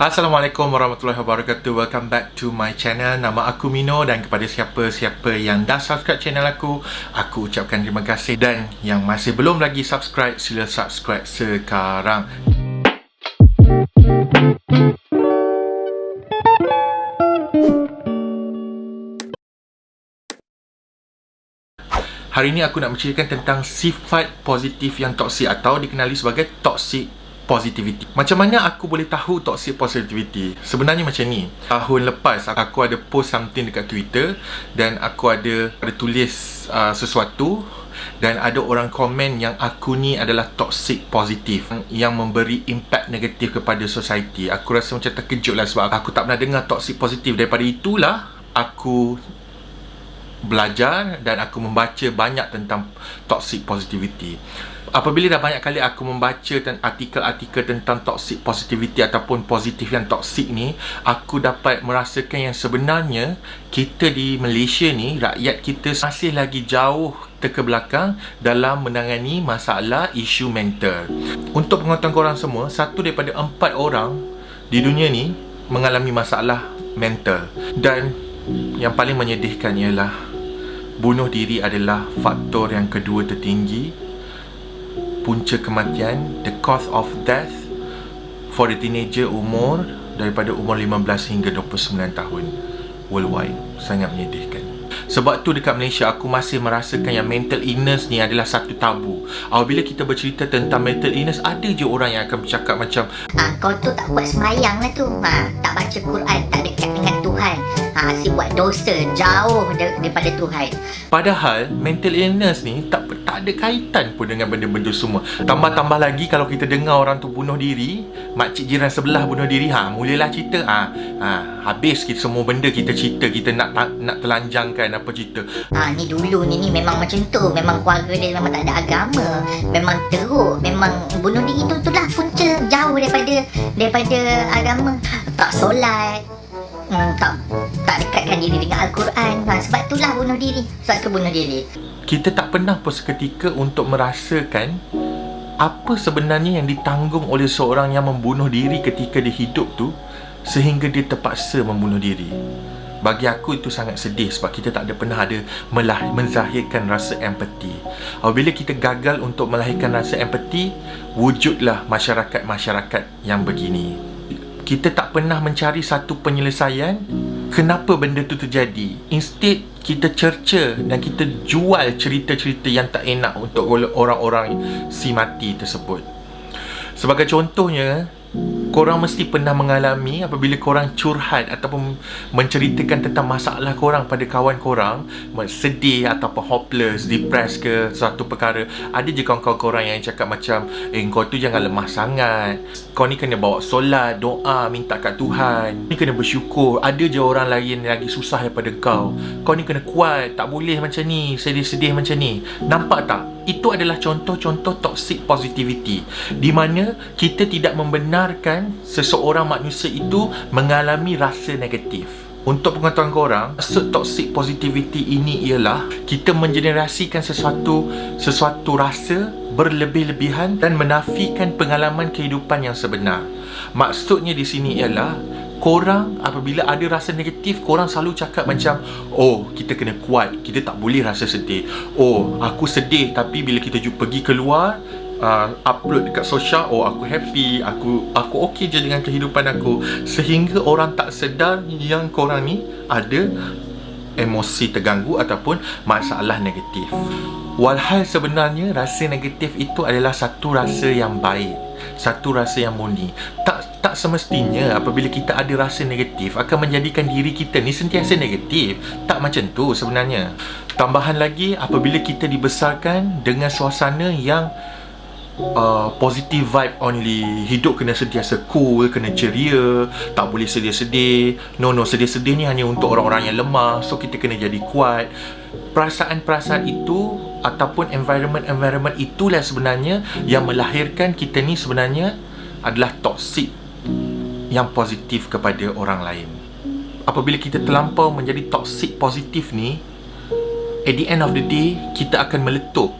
Assalamualaikum warahmatullahi wabarakatuh. Welcome back to my channel. Nama aku Mino, dan kepada siapa-siapa yang dah subscribe channel aku ucapkan terima kasih. Dan yang masih belum lagi subscribe, sila subscribe sekarang. Hari ini aku nak menceritakan tentang sifat positif yang toksik atau dikenali sebagai toxic positivity. Macam mana aku boleh tahu toxic positivity? Sebenarnya macam ni. Tahun lepas aku ada post something dekat Twitter, dan aku ada tulis sesuatu, dan ada orang komen yang aku ni adalah toxic positif, yang memberi impact negatif kepada society. Aku rasa macam terkejut lah, sebab aku tak pernah dengar toxic positif. Daripada itulah aku belajar dan aku membaca banyak tentang toxic positivity. Apabila dah banyak kali aku membaca artikel-artikel tentang toxic positivity ataupun positif yang toxic ni, aku dapat merasakan yang sebenarnya kita di Malaysia ni, rakyat kita masih lagi jauh terkebelakang dalam menangani masalah isu mental. Untuk pengetahuan korang semua, 1 daripada 4 orang di dunia ni mengalami masalah mental. Dan yang paling menyedihkan ialah bunuh diri adalah faktor yang kedua tertinggi. Punca kematian, the cause of death for the teenager umur daripada umur 15 hingga 29 tahun worldwide. Sangat menyedihkan. Sebab tu dekat Malaysia aku masih merasakan yang mental illness ni adalah satu tabu. Apabila kita bercerita tentang mental illness, ada je orang yang akan bercakap macam kau tu tak buat sembahyang lah tu, tak baca Quran, tak dekat dengan Tuhan, asyik buat dosa jauh daripada Tuhan. Padahal mental illness ni tak ada kaitan pun dengan benda-benda semua. Tambah-tambah lagi kalau kita dengar orang tu bunuh diri, makcik jiran sebelah bunuh diri, mulalah cerita, habis kita semua benda kita cerita, kita nak telanjangkan apa cerita. Ni dulu ni memang macam tu, memang keluarga dia memang tak ada agama, memang teruk, memang bunuh diri tu lah punca jauh daripada agama, tak solat, tak dekatkan diri dengan Al-Quran. Sebab itulah bunuh diri. Sebab tu bunuh diri. Kita tak pernah pun seketika untuk merasakan apa sebenarnya yang ditanggung oleh seorang yang membunuh diri ketika dia hidup tu, sehingga dia terpaksa membunuh diri. Bagi aku itu sangat sedih, sebab kita tak ada pernah ada menzahirkan rasa empati. Apabila kita gagal untuk melahirkan rasa empati, wujudlah masyarakat-masyarakat yang begini. Kita tak pernah mencari satu penyelesaian kenapa benda tu terjadi. Instead, kita cerca dan kita jual cerita-cerita yang tak enak untuk orang-orang si mati tersebut. Sebagai contohnya, korang mesti pernah mengalami apabila korang curhat ataupun menceritakan tentang masalah korang pada kawan korang, sedih ataupun hopeless, depressed ke suatu perkara. Ada je kawan-kawan korang yang cakap macam, kau tu jangan lemah sangat, kau ni kena bawa solat, doa, minta kat Tuhan, ni kena bersyukur. Ada je orang lain yang lagi susah daripada kau ni kena kuat, tak boleh macam ni, sedih-sedih macam ni. Nampak tak? Itu adalah contoh-contoh toxic positivity, di mana kita tidak membenarkan seseorang manusia itu mengalami rasa negatif. Untuk pengetahuan korang, maksud toxic positivity ini ialah kita mengenerasikan sesuatu rasa berlebih-lebihan dan menafikan pengalaman kehidupan yang sebenar. Maksudnya di sini ialah korang apabila ada rasa negatif, korang selalu cakap macam, kita kena kuat, kita tak boleh rasa sedih. Aku sedih, tapi bila kita pergi keluar, upload dekat sosial, aku happy, aku okey je dengan kehidupan aku. Sehingga orang tak sedar yang korang ni ada emosi terganggu ataupun masalah negatif. Walhal sebenarnya rasa negatif itu adalah satu rasa yang baik, satu rasa yang murni. Tak semestinya apabila kita ada rasa negatif akan menjadikan diri kita ni sentiasa negatif. Tak macam tu sebenarnya. Tambahan lagi, apabila kita dibesarkan dengan suasana yang positive vibe only, hidup kena sentiasa cool, kena ceria, tak boleh sedih-sedih. Sedih-sedih ni hanya untuk orang-orang yang lemah, so kita kena jadi kuat. Perasaan-perasaan itu ataupun environment itulah sebenarnya yang melahirkan kita ni sebenarnya adalah toksik yang positif kepada orang lain. Apabila kita terlampau menjadi toksik positif ni, at the end of the day, kita akan meletup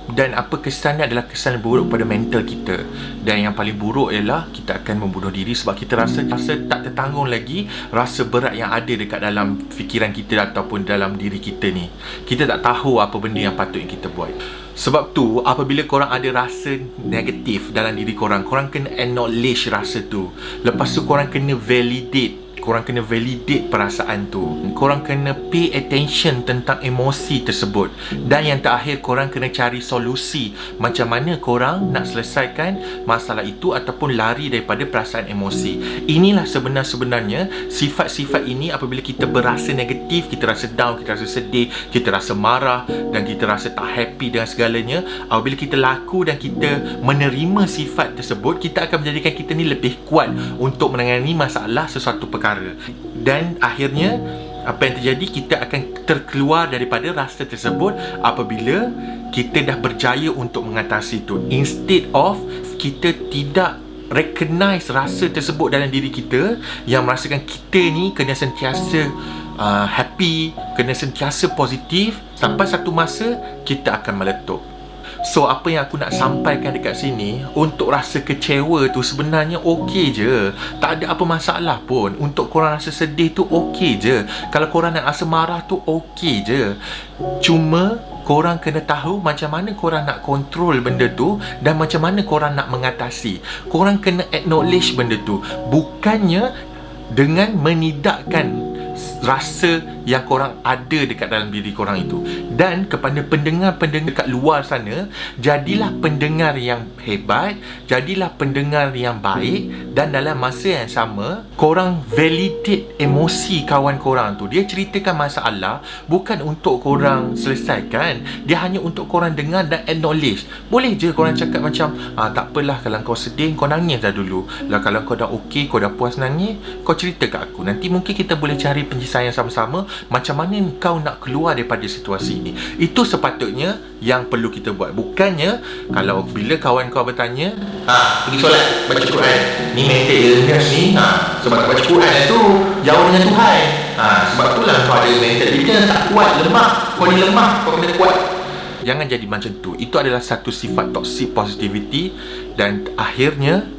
Dan apa kesannya adalah kesan buruk pada mental kita. Dan yang paling buruk ialah kita akan membunuh diri sebab kita rasa tak tertanggung lagi rasa berat yang ada dekat dalam fikiran kita ataupun dalam diri kita ni. Kita tak tahu apa benda yang patutnya kita buat. Sebab tu, apabila korang ada rasa negatif dalam diri korang, korang kena acknowledge rasa tu. Lepas tu korang kena validate. Korang kena validate perasaan tu. Korang kena pay attention tentang emosi tersebut. Dan yang terakhir, korang kena cari solusi macam mana korang nak selesaikan masalah itu ataupun lari daripada perasaan emosi. Inilah sebenarnya sifat-sifat ini apabila kita berasa negatif, kita rasa down, kita rasa sedih, kita rasa marah dan kita rasa tak happy dengan segalanya. Apabila kita laku dan kita menerima sifat tersebut, kita akan menjadikan kita ni lebih kuat untuk menangani masalah sesuatu perkara. Dan akhirnya apa yang terjadi, kita akan terkeluar daripada rasa tersebut apabila kita dah berjaya untuk mengatasi itu. Instead of kita tidak recognize rasa tersebut dalam diri kita, yang merasakan kita ni kena sentiasa happy, kena sentiasa positif, sampai satu masa kita akan meletup. So, apa yang aku nak sampaikan dekat sini, untuk rasa kecewa tu sebenarnya okey je. Tak ada apa masalah pun. Untuk korang rasa sedih tu okey je. Kalau korang nak rasa marah tu okey je. Cuma korang kena tahu macam mana korang nak kontrol benda tu dan macam mana korang nak mengatasi. Korang kena acknowledge benda tu. Bukannya dengan menidakkan rasa yang korang ada dekat dalam diri korang itu. Dan kepada pendengar-pendengar kat luar sana, jadilah pendengar yang hebat, jadilah pendengar yang baik, dan dalam masa yang sama korang validate emosi kawan korang tu. Dia ceritakan masalah bukan untuk korang selesaikan, dia hanya untuk korang dengar dan acknowledge. Boleh je korang cakap macam, tak apalah kalau kau sedih, kau nangis dah dulu lah. Kalau kau dah okey, kau dah puas nangis, kau cerita kat aku. Nanti mungkin kita boleh cari penyelesaian sama-sama macam mana kau nak keluar daripada situasi ini. Itu sepatutnya yang perlu kita buat. Bukannya kalau bila kawan kau bertanya, pergi solat, baca Quran, ni mental illness ni, sebab tak baca Quran tu jauh dengan Tuhan, sebab itulah kau ada mental illness, tak kuat, lemah, kau ni lemah, kau kena kuat. Jangan jadi macam tu. Itu adalah satu sifat toxic positivity, dan akhirnya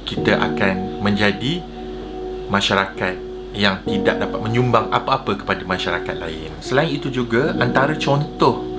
kita akan menjadi masyarakat yang tidak dapat menyumbang apa-apa kepada masyarakat lain. Selain itu juga, antara contoh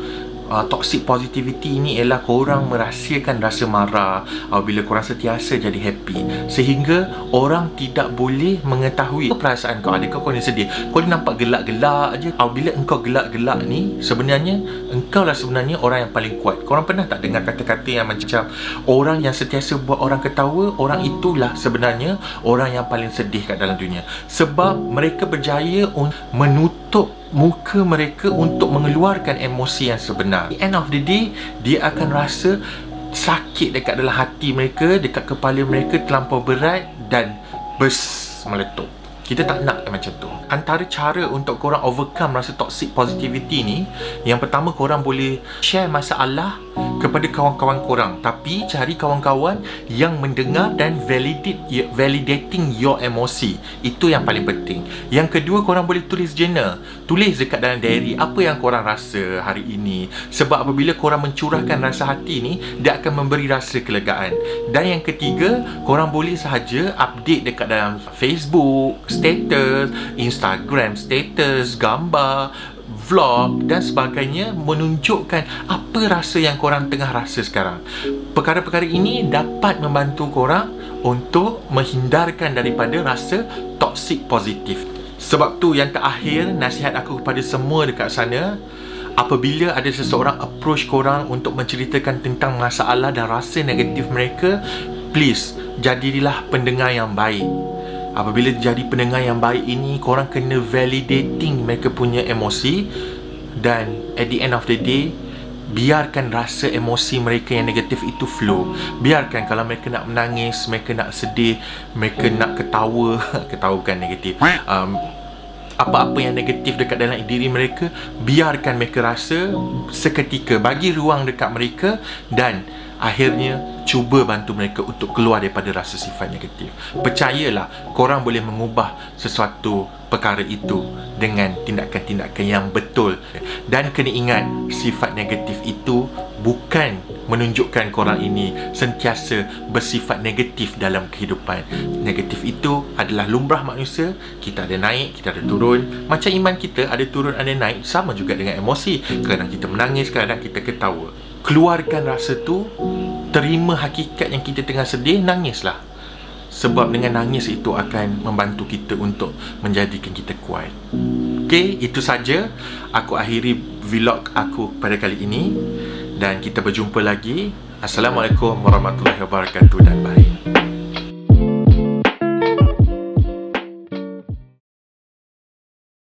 toxic positivity ini ialah korang merahsiakan rasa marah apabila korang sentiasa jadi happy, sehingga orang tidak boleh mengetahui perasaan kau. Adakah kau ni sedih? Kau ni nampak gelak-gelak aje. Apabila engkau gelak-gelak ni, sebenarnya engkau lah sebenarnya orang yang paling kuat. Korang pernah tak dengar kata-kata yang macam orang yang sentiasa buat orang ketawa, orang itulah sebenarnya orang yang paling sedih kat dalam dunia. Sebab mereka berjaya menutup muka mereka untuk mengeluarkan emosi yang sebenar. At the end of the day, dia akan rasa sakit dekat dalam hati mereka, dekat kepala mereka terlampau berat dan meletup. Kita tak nak macam tu. Antara cara untuk korang overcome rasa toxic positivity ni, yang pertama, korang boleh share masalah kepada kawan-kawan korang, tapi cari kawan-kawan yang mendengar dan validating your emosi. Itu yang paling penting. Yang kedua, korang boleh tulis journal. Tulis dekat dalam diary apa yang korang rasa hari ini. Sebab apabila korang mencurahkan rasa hati ni, dia akan memberi rasa kelegaan. Dan yang ketiga, korang boleh sahaja update dekat dalam Facebook status, Instagram status, gambar, vlog dan sebagainya, menunjukkan apa rasa yang korang tengah rasa sekarang. Perkara-perkara ini dapat membantu korang untuk menghindarkan daripada rasa toxic positif. Sebab tu yang terakhir, nasihat aku kepada semua dekat sana, apabila ada seseorang approach korang untuk menceritakan tentang masalah dan rasa negatif mereka, please jadilah pendengar yang baik. Apabila jadi pendengar yang baik ini, korang kena validating mereka punya emosi, dan at the end of the day, biarkan rasa emosi mereka yang negatif itu flow. Biarkan kalau mereka nak menangis, mereka nak sedih, mereka nak ketawa ketawa bukan negatif, apa-apa yang negatif dekat dalam diri mereka, biarkan mereka rasa seketika. Bagi ruang dekat mereka dan akhirnya cuba bantu mereka untuk keluar daripada rasa sifat negatif. Percayalah, korang boleh mengubah sesuatu perkara itu dengan tindakan-tindakan yang betul. Dan kena ingat, sifat negatif itu bukan menunjukkan korang ini sentiasa bersifat negatif dalam kehidupan. Negatif itu adalah lumrah manusia. Kita ada naik, kita ada turun. Macam iman kita ada turun, ada naik. Sama juga dengan emosi. Kadang kita menangis, kadang kita ketawa. Keluarkan rasa tu, terima hakikat yang kita tengah sedih, nangislah. Sebab dengan nangis itu akan membantu kita untuk menjadikan kita kuat. Okey, itu saja aku akhiri vlog aku pada kali ini. Dan kita berjumpa lagi. Assalamualaikum warahmatullahi wabarakatuh dan bye.